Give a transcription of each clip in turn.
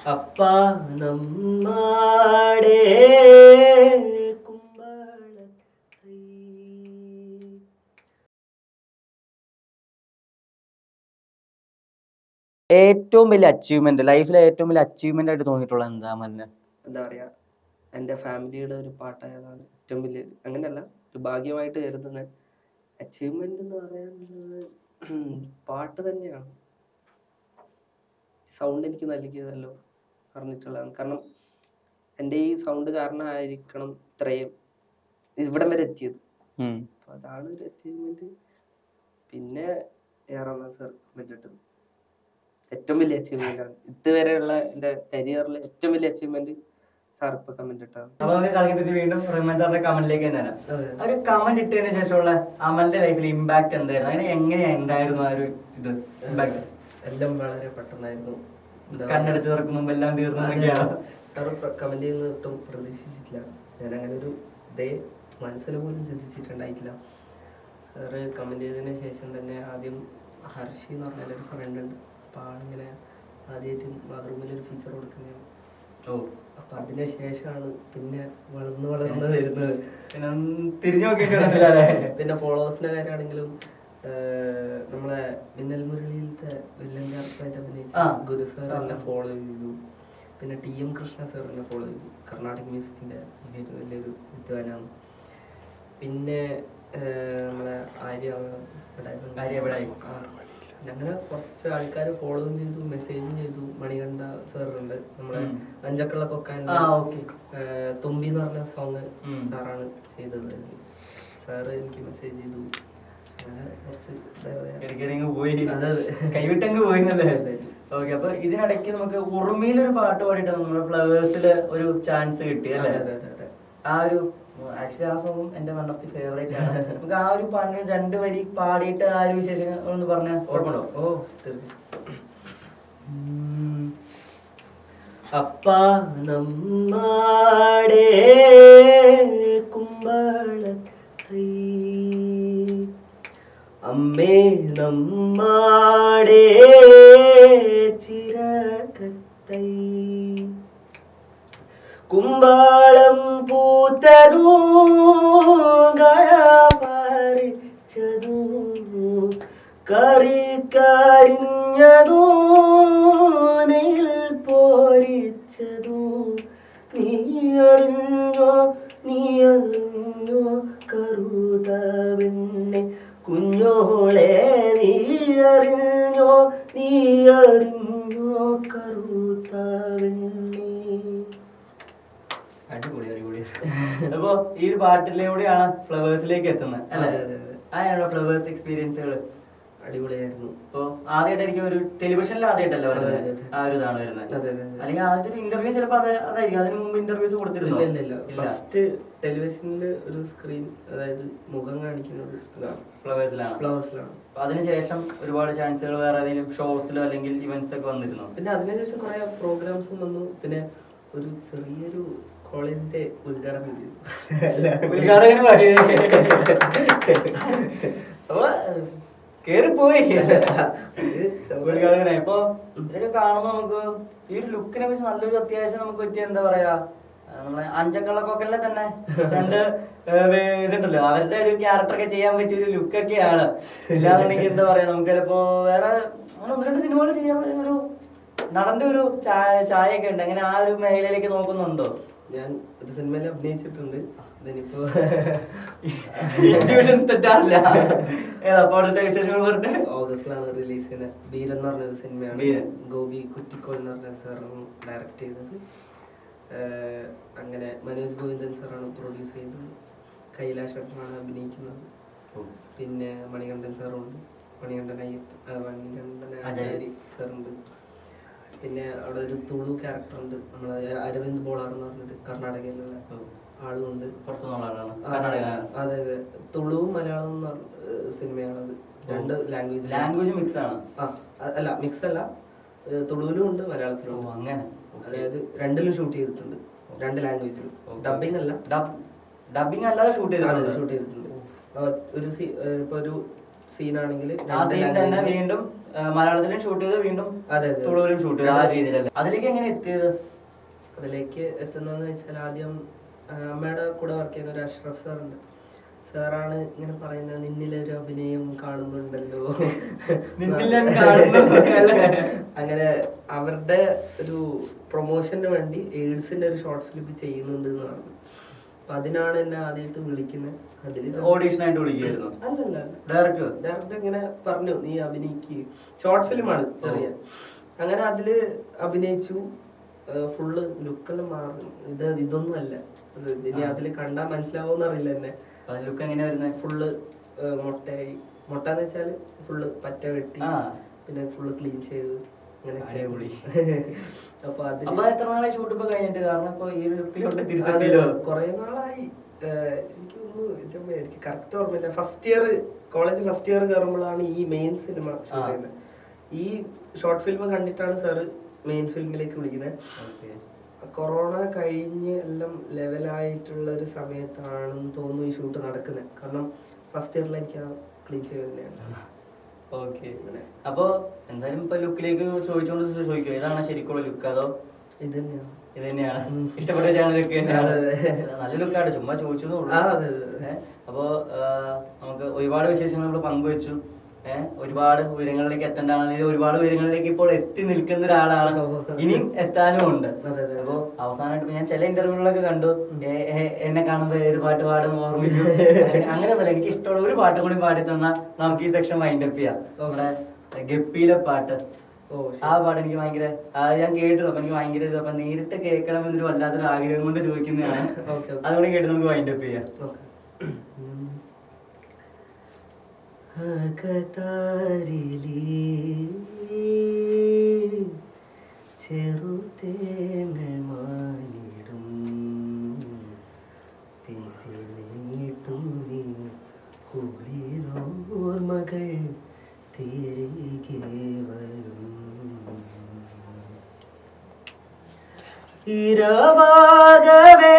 അപ്പ നമ്മാടേ കുമ്പളത്തൈ. ഏറ്റവും വലിയ അച്ചീവ്മെന്റ്, ലൈഫിലെ ഏറ്റവും വലിയ അച്ചീവ്മെന്റ് ആയിട്ട് തോന്നിയിട്ടുള്ളത് എന്താ മന്നെ? എന്താ പറയാ, എൻ്റെ ഫാമിലിയുടെ ഒരു പാട്ടായതാണ് ഏറ്റവും വലിയ, അങ്ങനെയല്ല ഒരു ഭാഗ്യമായിട്ട് കരുതുന്ന അച്ചീവ്മെന്റ് എന്ന് പറയാനുള്ളത് പാട്ട് തന്നെയാണ്. സൗണ്ട് എനിക്ക് നൽകിയതല്ലോ പറഞ്ഞിട്ടുള്ളതാണ്. കാരണം എൻ്റെ ഈ സൗണ്ട് കാരണമായിരിക്കണം ഇത്രയും ഇവിടം വരെ എത്തിയത്. അപ്പൊ അതാണ് ഒരു അച്ചീവ്മെന്റ്. പിന്നെ സർ കമന്റിട്ടത് ഏറ്റവും വലിയ അച്ചീവ്മെന്റ് ആണ്. ഇതുവരെയുള്ള എൻ്റെ കരിയറിലെ ഏറ്റവും വലിയ അച്ചീവ്മെന്റ് സാർ ഇപ്പൊ കമന്റ് ഇട്ടതാണ്. അപ്പൊ നമുക്ക് വീണ്ടും റഹ്മാൻ സാറിന്റെ കമന്റിലേക്ക് തന്നെ ഒരു കമന്റ് ഇട്ടതിന് ശേഷമുള്ള അമലിന്റെ ലൈഫിൽ ഇമ്പാക്ട് എന്തായിരുന്നു? അങ്ങനെ എങ്ങനെയാ ഉണ്ടായിരുന്നു ആ ഒരു ഇത് ഇമ്പാക്ട്? എല്ലാം വളരെ പെട്ടെന്നായിരുന്നു. കണ്ണടച്ച് തുറക്കും മുമ്പ് എല്ലാം തീർന്നു. സാർ കമന്റ് ചെയ്യുന്നത് ഒട്ടും പ്രതീക്ഷിച്ചിട്ടില്ല. ഞാൻ അങ്ങനെ ഒരു ഇതേ മനസ്സിൽ പോലും ചിന്തിച്ചിട്ടുണ്ടായിട്ടില്ല. സാറ് കമന്റ് ചെയ്തതിന് ശേഷം തന്നെ ആദ്യം ഹർഷി എന്ന് പറഞ്ഞൊരു ഫ്രണ്ട് ഉണ്ട്. അപ്പൊ ആളിങ്ങനെ ആദ്യമായിട്ട് മാതൃഭൂമിയിലൊരു ഫീച്ചർ കൊടുക്കുന്നതാണ്. അപ്പൊ അതിന് ശേഷമാണ് പിന്നെ വളർന്ന് വരുന്നത്. പിന്നെ തിരിഞ്ഞു നോക്കിയിട്ട് പിന്നെ ഫോളോവേഴ്സിന്റെ കാര്യമാണെങ്കിലും നമ്മളെ മിന്നൽ മുരളിയിലത്തെ വില്ലൻ ക്യാരക്ടറായിട്ട് അഭിനയിച്ച ഗുരു സാർ എന്നെ ഫോളോ ചെയ്തു. പിന്നെ TM കൃഷ്ണ സാർ എന്നെ ഫോളോ ചെയ്തു. കർണാടക മ്യൂസിക്കിന്റെ വലിയൊരു വിദ്വാനാണ്. പിന്നെ നമ്മളെ അങ്ങനെ കുറച്ച് ആൾക്കാർ ഫോളോയും ചെയ്തു, മെസ്സേജും ചെയ്തു. മണികണ്ഠ സാറുണ്ട്, നമ്മളെ അഞ്ചക്കുള്ള കൊക്കാൻ തുമ്പി എന്ന് പറഞ്ഞ സോങ് സാറാണ് ചെയ്തത്. സാറ് എനിക്ക് മെസ്സേജ് ചെയ്തു. കൈവിട്ടങ്ങ് പോയിന്നല്ലേ? ഓക്കെ. അപ്പൊ ഇതിനിടയ്ക്ക് നമുക്ക് ഉറുമിയിലൊരു പാട്ട് പാടിയിട്ട് നമ്മുടെ ഫ്ലവേഴ്സില് ഒരു ചാൻസ് കിട്ടി അല്ലേ? ആ ഒരു ആക്ച്വലി ആ സോങ്ങും എന്റെ വൺ ഓഫ് ദി ഫേവറേറ്റ് ആണ്. നമുക്ക് ആ ഒരു പാട്ട് 2 വരി പാടിയിട്ട് ആ ഒരു വിശേഷങ്ങൾ ഒന്ന് പറഞ്ഞാൽ ഓർമ്മയുണ്ടോ? ഓ തീർച്ചയായും. അപ്പ നമ്മാടേ കുമ്പളത്തൈ, അമ്മേ നമ്മാടേ ചിരകത്തൈ, കുമ്പാളം പൂത്തതൂ പറിച്ചതൂ കറി കരിഞ്ഞതൂ നെയിൽ പോരിച്ചതൂ നീ അറിഞ്ഞോ കറുത വെണ്ണെ കുഞ്ഞോളെ നീ അറിഞ്ഞോ കറുത വെണ്ണെ. അപ്പൊ ഈ ഒരു പാട്ടിലൂടെയാണ് ഫ്ലവേഴ്സിലേക്ക് എത്തുന്നത് അല്ലേ? അങ്ങനെയുള്ള ഫ്ലവേഴ്സ് എക്സ്പീരിയൻസുകൾ അടിപൊളിയായിരുന്നു. ഇപ്പൊ ആദ്യമായിട്ടായിരിക്കും ഒരു ടെലിവിഷനിൽ ആദ്യമായിട്ടല്ല വരുന്നത്, ആ ഒരു ഇതാണ് വരുന്നത്. അല്ലെങ്കിൽ ആദ്യത്തെ ഒരു ഇന്റർവ്യൂ ചിലപ്പോ അതായിരിക്കും. അതിന് മുമ്പ് ഇന്റർവ്യൂസ് കൊടുത്തിരുന്നു? ഫസ്റ്റ് ടെലിവിഷനിൽ ഒരു സ്ക്രീൻ, അതായത് മുഖം കാണിക്കുന്നത് ഫ്ലവേഴ്സിലാണ്. അതിനുശേഷം ഒരുപാട് ചാൻസുകൾ വേറെ ഏതെങ്കിലും ഷോസിലോ അല്ലെങ്കിൽ ഇവന്റ്സ് ഒക്കെ വന്നിരുന്നു? പിന്നെ അതിനുശേഷം കുറെ പ്രോഗ്രാംസും വന്നു. പിന്നെ ഒരു ചെറിയൊരു കോളേജിന്റെ ഉദ്ഘാടനം ചെയ്തു. അപ്പൊ കേറിപ്പോയി ഉദ്ഘാടകനായി. ഇപ്പൊ ഇതൊക്കെ കാണുമ്പോ നമുക്ക് ഈ ഒരു ലുക്കിനെ കുറിച്ച് നല്ലൊരു അത്യാവശ്യം നമുക്ക് പറ്റിയ എന്താ പറയാ, നമ്മളെ അഞ്ചക്കള്ളക്കൊക്കെ തന്നെ 2 ഇതുണ്ടല്ലോ, അവരുടെ ഒരു ക്യാരക്ടറൊക്കെ ചെയ്യാൻ പറ്റിയ ഒരു ലുക്കൊക്കെയാണ്. ഇല്ലാന്നുണ്ടെങ്കിൽ എന്താ പറയാ, നമുക്ക് ചിലപ്പോ വേറെ അങ്ങനെ 1-2 സിനിമകൾ ചെയ്യാൻ ഒരു നടന്റെ ഒരു ചായയൊക്കെ ഉണ്ട്. അങ്ങനെ ആ ഒരു മേഖലയിലേക്ക് നോക്കുന്നുണ്ടോ? ഞാൻ ഒരു സിനിമയിൽ അഭിനയിച്ചിട്ടുണ്ട്. തെറ്റാറില്ല. വിശേഷങ്ങൾ പറഞ്ഞേ. ഓഗസ്റ്റിലാണ് റിലീസ് ചെയ്യുന്നത്. ബീരൻ എന്ന് പറഞ്ഞൊരു സിനിമയാണ്. ഗോപി കുറ്റിക്കോൾ എന്ന് പറഞ്ഞ സാറാണ് ഡയറക്ട് ചെയ്തത്. അങ്ങനെ മനോജ് ഗോവിന്ദൻ സാറാണ് പ്രൊഡ്യൂസ് ചെയ്തത്. കൈലാഷ് ഏട്ടനാണ് അഭിനയിക്കുന്നത്. പിന്നെ മണികണ്ഠൻ സാറുണ്ട്, മണികണ്ഠൻ ആചാരി സാറുണ്ട്. പിന്നെ അവിടെ ഒരു തുളു ക്യാരക്ടർ ഉണ്ട്, നമ്മളെ അരവിന്ദ് ബോളാർ എന്ന് പറഞ്ഞിട്ട് കർണാടകയിലുള്ള ആളുണ്ട്. അതെ അതെ, തുളുവും മലയാളം എന്ന് പറഞ്ഞ സിനിമയാണത്. 2 ലാംഗ്വേജ് മിക്സ് ആണ്. അല്ല മിക്സ് അല്ല, തുളുവിലും ഉണ്ട് മലയാളത്തിലും ഉണ്ട്. അങ്ങനെ അതായത് 2ലും ഷൂട്ട് ചെയ്തിട്ടുണ്ട്, 2 ലാംഗ്വേജിലും. ഡബിങ് അല്ല, ഡബിങ് അല്ലാതെ ഷൂട്ട് ചെയ്തിട്ടുണ്ട്. ഒരു ഇപ്പൊ ഒരു സീനാണെങ്കിൽ വീണ്ടും മലയാളത്തിലും ഷൂട്ട് ചെയ്ത് വീണ്ടും അതെ തുളുവിലും ഷൂട്ട് ചെയ്ത് ആ രീതിയിലല്ലേ. അതിലേക്ക് എങ്ങനെ എത്തിയത്? അതിലേക്ക് എത്തുന്നതെന്ന് വെച്ചാൽ ആദ്യം അമ്മയുടെ കൂടെ വർക്ക് ചെയ്യുന്ന ഒരു അഷ്റഫ് സാറുണ്ട്. സാറാണ് ഇങ്ങനെ പറയുന്നത്, നിന്നിലൊരു അഭിനയം കാണുന്നുണ്ടല്ലോ. അങ്ങനെ അവരുടെ ഒരു പ്രൊമോഷന് വേണ്ടി എയ്ഡ്സിന്റെ ഒരു ഷോർട്ട് ഫിലിം ചെയ്യുന്നുണ്ട് എന്ന് പറഞ്ഞു. അപ്പൊ അതിനാണ് എന്നെ ആദ്യമായിട്ട് വിളിക്കുന്നത്. അതിൽ ഓഡീഷൻ ആയിട്ട് വിളിക്കുകയായിരുന്നു? അല്ലല്ല, ഡയറക്ടർ ഇങ്ങനെ പറഞ്ഞു, നീ അഭിനയിക്ക്, ഷോർട്ട് ഫിലിമാണ് ചെറിയ. അങ്ങനെ അതില് അഭിനയിച്ചു. ഫുള്ള് ലുക്കെല്ലാം മാറും. ഇതൊന്നും അല്ല, ഇനി അതില് കണ്ടാൽ മനസ്സിലാവുമെന്ന് അറിയില്ല എന്നെ. ലുക്ക് എങ്ങനെയാ വരുന്നത്? ഫുള്ള് മുട്ടയായി. മുട്ടന്ന് വെച്ചാല് ഫുള്ള് പറ്റ വെട്ടി, പിന്നെ ഫുള്ള് ക്ലീൻ ചെയ്ത് അങ്ങനെ. അപ്പൊ എത്ര നാളായി ഷൂട്ട് ഇപ്പൊ കഴിഞ്ഞിട്ട്? കാരണം ഇപ്പൊ ഈ ഒരു ലുക്കിലോട്ട് തിരിച്ചെത്തിയല്ലോ. കൊറേ നാളായി. എനിക്ക് കറക്റ്റ് ഓർമ്മയില്ല. First year college first year കയറുമ്പോഴാണ് ഈ മെയിൻ സിനിമ ഷൂട്ട് ചെയ്യുന്നത്. ഈ ഷോർട്ട് ഫിലിം കണ്ടിട്ടാണ് സാറ് മെയിൻ ഫിലിമിലേക്ക് വിളിക്കുന്നത്. കൊറോണ കഴിഞ്ഞ് എല്ലാം ലെവലായിട്ടുള്ള ഒരു സമയത്താണെന്ന് തോന്നുന്നു ഈ ഷൂട്ട് നടക്കുന്നത്. കാരണം ഫസ്റ്റ് ഇയറിൽ എനിക്ക് ക്ലീൻ ചെയ്യുന്നതാണ്. ഓക്കെ. അപ്പൊ എന്തായാലും ഇപ്പൊ ലുക്കിലേക്ക് ചോദിച്ചോണ്ട് ചോദിക്കും, ഇതാണ് ശരിക്കുള്ള ലുക്ക് അതോ ഇത് തന്നെയാണ്? ഇത് തന്നെയാണ് ഇഷ്ടപ്പെട്ട ലുക്ക് തന്നെയാണ്. നല്ല ലുക്കാണ്, ചുമ്മാ ചോദിച്ചു. അപ്പോ നമുക്ക് ഒരുപാട് വിശേഷങ്ങൾ നമ്മൾ പങ്കുവെച്ചു. ഒരുപാട് ഉയരങ്ങളിലേക്ക് എത്തേണ്ടതാണെങ്കിൽ ഒരുപാട് ഉയരങ്ങളിലേക്ക് ഇപ്പോൾ എത്തി നിൽക്കുന്ന ഒരാളാണ്, ഇനിയും എത്താനും ഉണ്ട്. അപ്പൊ അവസാനമായിട്ട് ഞാൻ ചില ഇന്റർവ്യൂകളിലൊക്കെ കണ്ടു, എന്നെ കാണുമ്പോ ഏത് പാട്ട് പാടും ഓർമ്മിക്കും. അങ്ങനെയൊന്നുമല്ല, എനിക്ക് ഇഷ്ടമുള്ള ഒരു പാട്ടും കൂടി പാടി തന്നാൽ നമുക്ക് ഈ സെക്ഷൻ വൈൻഡ് അപ്പ് ചെയ്യാം. നമ്മുടെ ഗപ്പിയിലെ പാട്ട്, ആ പാട്ട് എനിക്ക് ഭയങ്കര, ഞാൻ കേട്ടു. അപ്പൊ എനിക്ക് ഭയങ്കര ഇത്, അപ്പൊ നേരിട്ട് കേൾക്കണം എന്നൊരു വല്ലാത്തൊരു ആഗ്രഹം കൊണ്ട് ചോദിക്കുന്നതാണ്. അതുകൊണ്ട് കേട്ട് നമുക്ക് വൈൻഡ് അപ്പ് ചെയ്യാം. ചെറുതേങ്ങൾ മാനിടും തിരിനീട്ടുമീ കുളിരോർമകൾ തിരികെ വരും. ഇരവാകവേ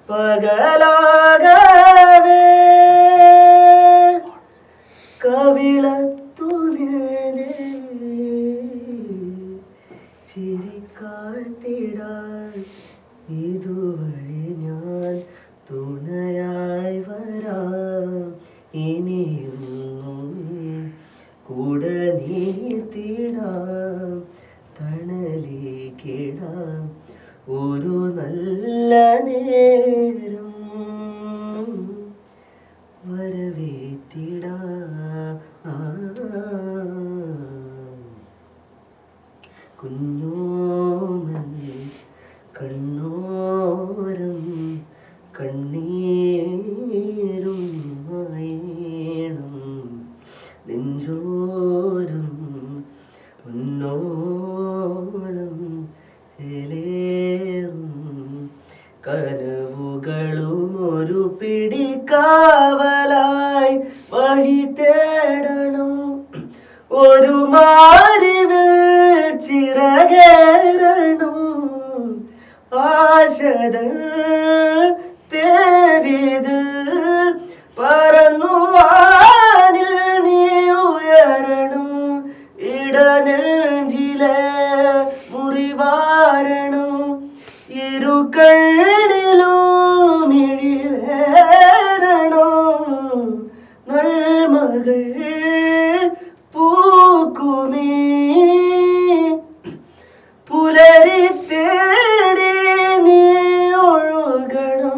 പകലാകവേ കവിളത്തു നേരെ ചിരിക്കാത്തിടാൻ ഇതുവഴി ഞാൻ തുണയായി വരാം. ഇനിയൊന്നും കൂടെ നീത്തിടാം, തണലിക്കിടാം ഒരു നല്ല നേരം വരവേറ്റിടാ. കുഞ്ഞോമൽ കണ്ണോരം കണ്ണീരും മായേണം നെഞ്ചോരം ഉന്നോളം ചേലേറും കനവുകളും ഒരു പിടിക്കാവലായി വഴി തേടണം. ഒരു മാറിവിൽ ചിറകേറണം, ആശകൾ തേരിത് പറന്നുവാനിൽ നീ ഉയരണം. ഇടനെഞ്ചിലെ മുറിവാരണം, ഇരു കണ്ണിലും ഇഴിവേരണം. നന്മകൾ പൂക്കുമീ പുലരി തേടി നീ ഒഴുകണം.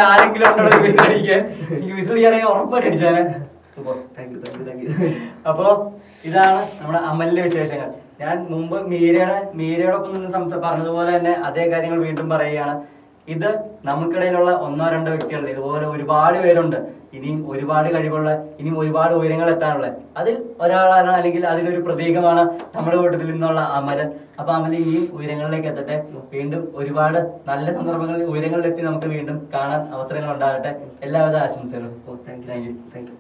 ആരെങ്കിലും ഉണ്ടോ വിസിലടിക്കാൻ? എനിക്ക് വിസിലടിക്കാണെങ്കിൽ ഉറപ്പായിട്ട് അടിച്ചാനെ. അപ്പോ ഇതാണ് നമ്മുടെ അമലിന്റെ വിശേഷങ്ങൾ. ഞാൻ മുമ്പ് മീരയോടൊപ്പം നിന്ന് പറഞ്ഞതുപോലെ തന്നെ അതേ കാര്യങ്ങൾ വീണ്ടും പറയുകയാണ്. ഇത് നമുക്കിടയിലുള്ള ഒന്നോ രണ്ടോ വ്യക്തികളുണ്ട്, ഇതുപോലെ ഒരുപാട് പേരുണ്ട്. ഇനിയും ഒരുപാട് കഴിവുള്ള, ഇനിയും ഒരുപാട് ഉയരങ്ങൾ എത്താനുള്ള അതിൽ ഒരാളാണ്, അല്ലെങ്കിൽ അതിലൊരു പ്രതീകമാണ് നമ്മുടെ കൂട്ടത്തിൽ നിന്നുള്ള അമല്. അപ്പൊ അമല് ഇനിയും ഉയരങ്ങളിലേക്ക് എത്തട്ടെ. വീണ്ടും ഒരുപാട് നല്ല സന്ദർഭങ്ങളിൽ ഉയരങ്ങളിലെത്തി നമുക്ക് വീണ്ടും കാണാൻ അവസരങ്ങൾ ഉണ്ടാകട്ടെ. എല്ലാവിധ ആശംസകളും. Thank you.